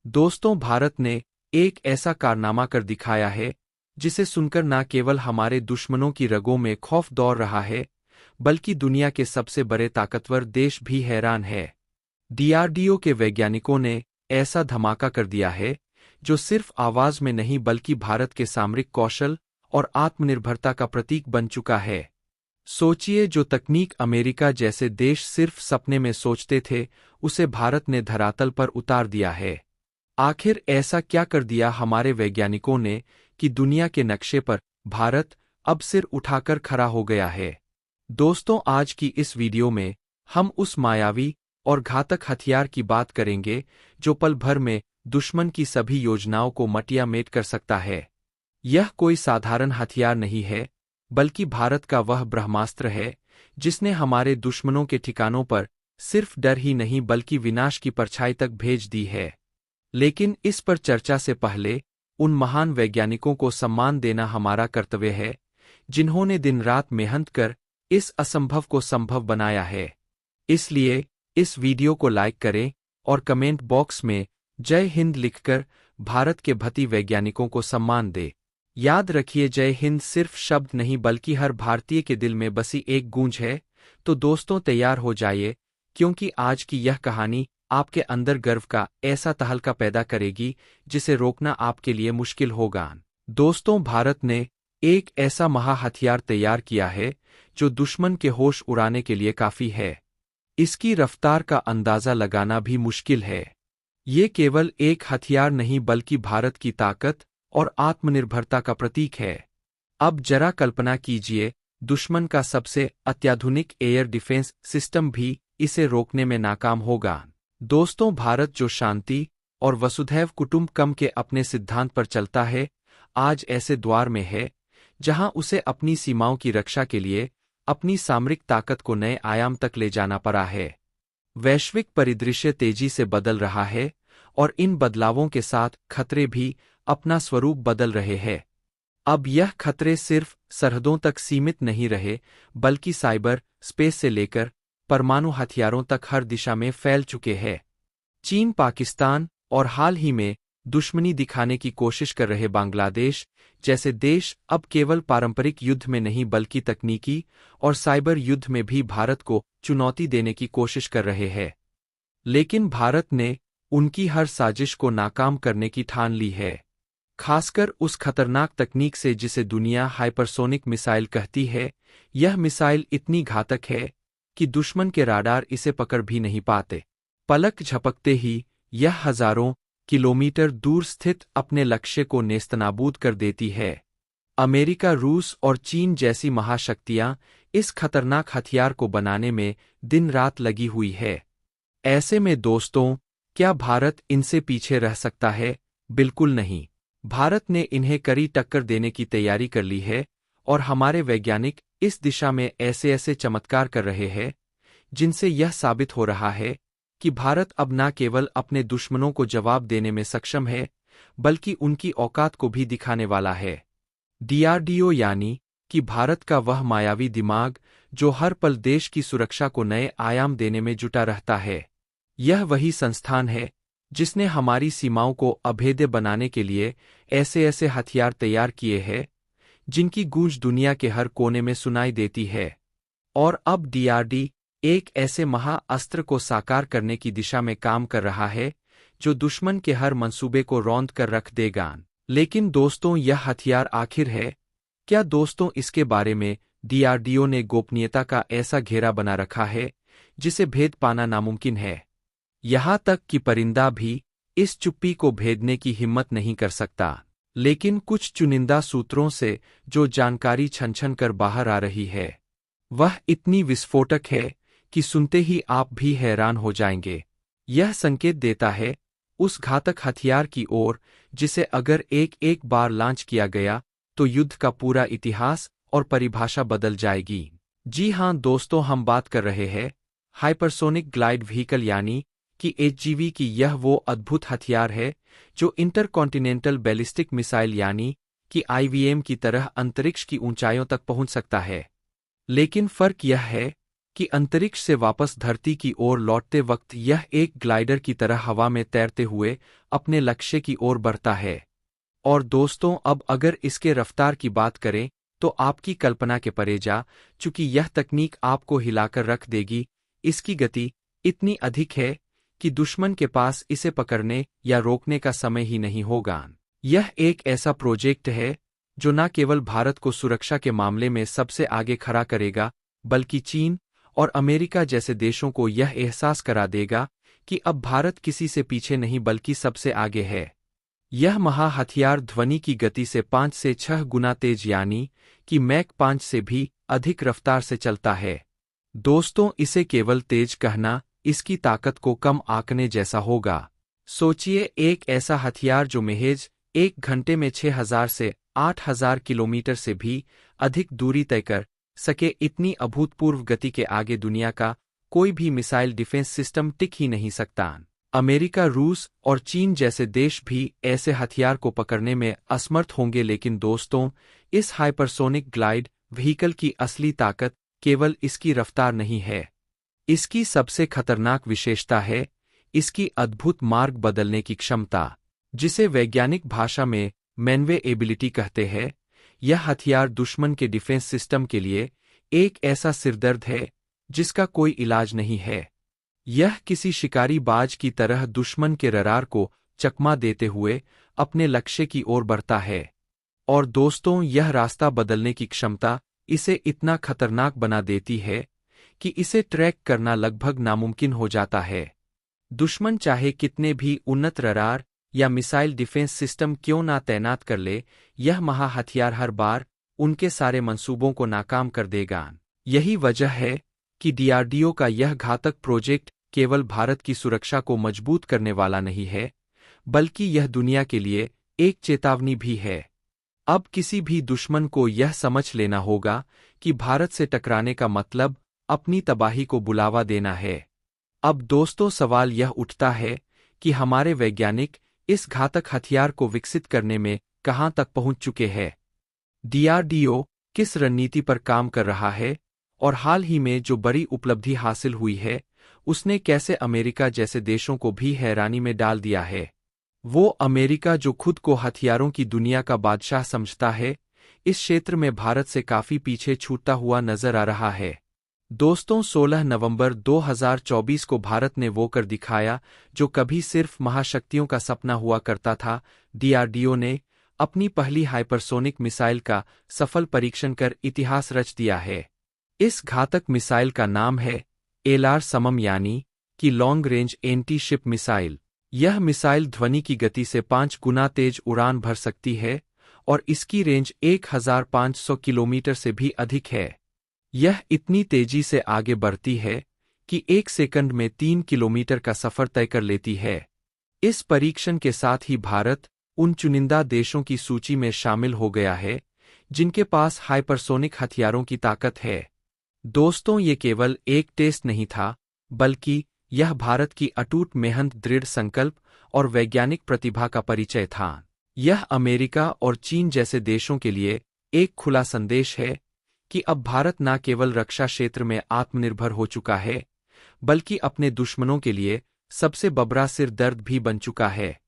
दोस्तों, भारत ने एक ऐसा कारनामा कर दिखाया है जिसे सुनकर न केवल हमारे दुश्मनों की रगों में खौफ दौड़ रहा है, बल्कि दुनिया के सबसे बड़े ताकतवर देश भी हैरान है। डीआरडीओ के वैज्ञानिकों ने ऐसा धमाका कर दिया है जो सिर्फ आवाज में नहीं बल्कि भारत के सामरिक कौशल और आत्मनिर्भरता का प्रतीक बन चुका है। सोचिए, जो तकनीक अमेरिका जैसे देश सिर्फ सपने में सोचते थे, उसे भारत ने धरातल पर उतार दिया है। आखिर ऐसा क्या कर दिया हमारे वैज्ञानिकों ने कि दुनिया के नक्शे पर भारत अब सिर उठाकर खड़ा हो गया है। दोस्तों, आज की इस वीडियो में हम उस मायावी और घातक हथियार की बात करेंगे जो पल भर में दुश्मन की सभी योजनाओं को मटिया-मेट कर सकता है। यह कोई साधारण हथियार नहीं है, बल्कि भारत का वह ब्रह्मास्त्र है जिसने हमारे दुश्मनों के ठिकानों पर सिर्फ डर ही नहीं बल्कि विनाश की परछाई तक भेज दी है। लेकिन इस पर चर्चा से पहले उन महान वैज्ञानिकों को सम्मान देना हमारा कर्तव्य है जिन्होंने दिन रात मेहनत कर इस असंभव को संभव बनाया है। इसलिए इस वीडियो को लाइक करें और कमेंट बॉक्स में जय हिंद लिखकर भारत के भती वैज्ञानिकों को सम्मान दे। याद रखिए, जय हिंद सिर्फ शब्द नहीं बल्कि हर भारतीय के दिल में बसी एक गूंज है। तो दोस्तों, तैयार हो जाइए, क्योंकि आज की यह कहानी आपके अंदर गर्व का ऐसा तहलका पैदा करेगी जिसे रोकना आपके लिए मुश्किल होगा। दोस्तों, भारत ने एक ऐसा महा हथियार तैयार किया है जो दुश्मन के होश उड़ाने के लिए काफी है। इसकी रफ्तार का अंदाजा लगाना भी मुश्किल है। ये केवल एक हथियार नहीं बल्कि भारत की ताकत और आत्मनिर्भरता का प्रतीक है। अब जरा कल्पना कीजिए, दुश्मन का सबसे अत्याधुनिक एयर डिफेंस सिस्टम भी इसे रोकने में नाकाम होगा। दोस्तों, भारत जो शांति और वसुधैव कुटुंबकम के अपने सिद्धांत पर चलता है, आज ऐसे द्वार में है जहां उसे अपनी सीमाओं की रक्षा के लिए अपनी सामरिक ताकत को नए आयाम तक ले जाना पड़ा है। वैश्विक परिदृश्य तेजी से बदल रहा है और इन बदलावों के साथ खतरे भी अपना स्वरूप बदल रहे हैं। अब यह खतरे सिर्फ सरहदों तक सीमित नहीं रहे, बल्कि साइबर स्पेस से लेकर परमाणु हथियारों तक हर दिशा में फैल चुके हैं। चीन, पाकिस्तान और हाल ही में दुश्मनी दिखाने की कोशिश कर रहे बांग्लादेश जैसे देश अब केवल पारंपरिक युद्ध में नहीं बल्कि तकनीकी और साइबर युद्ध में भी भारत को चुनौती देने की कोशिश कर रहे हैं। लेकिन भारत ने उनकी हर साजिश को नाकाम करने की ठान ली है, खासकर उस खतरनाक तकनीक से जिसे दुनिया हाइपरसोनिक मिसाइल कहती है। यह मिसाइल इतनी घातक है कि दुश्मन के राडार इसे पकड़ भी नहीं पाते। पलक झपकते ही यह हजारों किलोमीटर दूर स्थित अपने लक्ष्य को नेस्तनाबूद कर देती है। अमेरिका, रूस और चीन जैसी महाशक्तियां इस खतरनाक हथियार को बनाने में दिन रात लगी हुई है। ऐसे में दोस्तों, क्या भारत इनसे पीछे रह सकता है? बिल्कुल नहीं। भारत ने इन्हें कड़ी टक्कर देने की तैयारी कर ली है और हमारे वैज्ञानिक इस दिशा में ऐसे ऐसे चमत्कार कर रहे हैं जिनसे यह साबित हो रहा है कि भारत अब न केवल अपने दुश्मनों को जवाब देने में सक्षम है, बल्कि उनकी औकात को भी दिखाने वाला है। डीआरडीओ यानी कि भारत का वह मायावी दिमाग जो हर पल देश की सुरक्षा को नए आयाम देने में जुटा रहता है। यह वही संस्थान है जिसने हमारी सीमाओं को अभेद्य बनाने के लिए ऐसे ऐसे हथियार तैयार किए हैं जिनकी गूंज दुनिया के हर कोने में सुनाई देती है। और अब डीआरडी एक ऐसे महाअस्त्र को साकार करने की दिशा में काम कर रहा है जो दुश्मन के हर मंसूबे को रौंद कर रख देगा। लेकिन दोस्तों, यह हथियार आखिर है क्या? दोस्तों, इसके बारे में डीआरडीओ ने गोपनीयता का ऐसा घेरा बना रखा है जिसे भेद पाना नामुमकिन है। यहां तक कि परिंदा भी इस चुप्पी को भेदने की हिम्मत नहीं कर सकता। लेकिन कुछ चुनिंदा सूत्रों से जो जानकारी छन-छन कर बाहर आ रही है, वह इतनी विस्फोटक है कि सुनते ही आप भी हैरान हो जाएंगे। यह संकेत देता है उस घातक हथियार की ओर जिसे अगर एक एक बार लॉन्च किया गया तो युद्ध का पूरा इतिहास और परिभाषा बदल जाएगी। जी हां दोस्तों, हम बात कर रहे हैं हाइपरसोनिक ग्लाइड व्हीकल यानी कि एचजीवी की। यह वो अद्भुत हथियार है जो इंटरकॉन्टिनेंटल बैलिस्टिक मिसाइल यानी कि आईवीएम की तरह अंतरिक्ष की ऊंचाइयों तक पहुंच सकता है। लेकिन फर्क यह है कि अंतरिक्ष से वापस धरती की ओर लौटते वक्त यह एक ग्लाइडर की तरह हवा में तैरते हुए अपने लक्ष्य की ओर बढ़ता है। और दोस्तों, अब अगर इसके रफ्तार की बात करें तो आपकी कल्पना के परे जा चूंकि यह तकनीक आपको हिलाकर रख देगी। इसकी गति इतनी अधिक है कि दुश्मन के पास इसे पकड़ने या रोकने का समय ही नहीं होगा। यह एक ऐसा प्रोजेक्ट है जो न केवल भारत को सुरक्षा के मामले में सबसे आगे खड़ा करेगा, बल्कि चीन और अमेरिका जैसे देशों को यह एहसास करा देगा कि अब भारत किसी से पीछे नहीं बल्कि सबसे आगे है। यह महा हथियार ध्वनि की गति से 5 से 6 गुना तेज यानी कि मैक 5 से भी अधिक रफ्तार से चलता है। दोस्तों, इसे केवल तेज कहना इसकी ताकत को कम आंकने जैसा होगा। सोचिए, एक ऐसा हथियार जो महज 1 घंटे में 6000 से 8000 किलोमीटर से भी अधिक दूरी तय कर सके। इतनी अभूतपूर्व गति के आगे दुनिया का कोई भी मिसाइल डिफेंस सिस्टम टिक ही नहीं सकता। अमेरिका, रूस और चीन जैसे देश भी ऐसे हथियार को पकड़ने में असमर्थ होंगे। लेकिन दोस्तों, इस हाइपरसोनिक ग्लाइड व्हीकल की असली ताकत केवल इसकी रफ्तार नहीं है। इसकी सबसे खतरनाक विशेषता है इसकी अद्भुत मार्ग बदलने की क्षमता, जिसे वैज्ञानिक भाषा में मैनवेएबिलिटी कहते हैं। यह हथियार दुश्मन के डिफेंस सिस्टम के लिए एक ऐसा सिरदर्द है जिसका कोई इलाज नहीं है। यह किसी शिकारी बाज की तरह दुश्मन के रडार को चकमा देते हुए अपने लक्ष्य की ओर बढ़ता है। और दोस्तों, यह रास्ता बदलने की क्षमता इसे इतना खतरनाक बना देती है कि इसे ट्रैक करना लगभग नामुमकिन हो जाता है। दुश्मन चाहे कितने भी उन्नत रडार या मिसाइल डिफेंस सिस्टम क्यों ना तैनात कर ले, यह महा हथियार हर बार उनके सारे मंसूबों को नाकाम कर देगा। यही वजह है कि डीआरडीओ का यह घातक प्रोजेक्ट केवल भारत की सुरक्षा को मजबूत करने वाला नहीं है, बल्कि यह दुनिया के लिए एक चेतावनी भी है। अब किसी भी दुश्मन को यह समझ लेना होगा कि भारत से टकराने का मतलब अपनी तबाही को बुलावा देना है। अब दोस्तों, सवाल यह उठता है कि हमारे वैज्ञानिक इस घातक हथियार को विकसित करने में कहां तक पहुंच चुके हैं। डीआरडीओ किस रणनीति पर काम कर रहा है और हाल ही में जो बड़ी उपलब्धि हासिल हुई है उसने कैसे अमेरिका जैसे देशों को भी हैरानी में डाल दिया है। वो अमेरिका जो खुद को हथियारों की दुनिया का बादशाह समझता है, इस क्षेत्र में भारत से काफी पीछे छूटता हुआ नजर आ रहा है। दोस्तों, 16 नवंबर 2024 को भारत ने वो कर दिखाया जो कभी सिर्फ महाशक्तियों का सपना हुआ करता था। डीआरडीओ ने अपनी पहली हाइपरसोनिक मिसाइल का सफल परीक्षण कर इतिहास रच दिया है। इस घातक मिसाइल का नाम है LRSAM यानी कि long range anti ship missile. यह मिसाइल ध्वनि की गति से 5 गुना तेज उड़ान भर सकती है और इसकी रेंज 1500 किलोमीटर से भी अधिक है। यह इतनी तेजी से आगे बढ़ती है कि 1 सेकंड में 3 किलोमीटर का सफर तय कर लेती है। इस परीक्षण के साथ ही भारत उन चुनिंदा देशों की सूची में शामिल हो गया है जिनके पास हाइपरसोनिक हथियारों की ताकत है। दोस्तों, ये केवल एक टेस्ट नहीं था, बल्कि यह भारत की अटूट मेहनत, दृढ़ संकल्प और वैज्ञानिक प्रतिभा का परिचय था। यह अमेरिका और चीन जैसे देशों के लिए एक खुला संदेश है कि अब भारत न केवल रक्षा क्षेत्र में आत्मनिर्भर हो चुका है, बल्कि अपने दुश्मनों के लिए सबसे बड़ा सिर दर्द भी बन चुका है।